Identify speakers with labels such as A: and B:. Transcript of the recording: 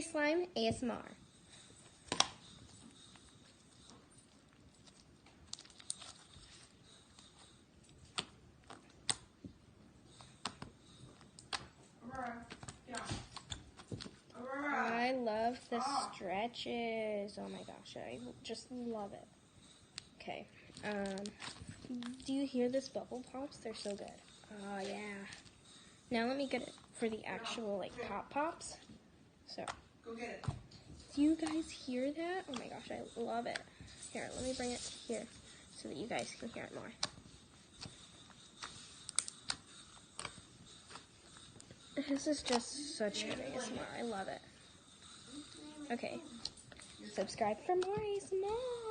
A: Slime ASMR. I love the stretches. Oh my gosh, I just love it. Okay. Do you hear this bubble pops? They're so good. Oh yeah. Now let me get it for the actual pop pops. So.
B: Go get it.
A: Do you guys hear that? Oh my gosh, I love it. Here, let me bring it here so that you guys can hear it more. This is just such good ASMR. I love it. Okay. Subscribe for more ASMR.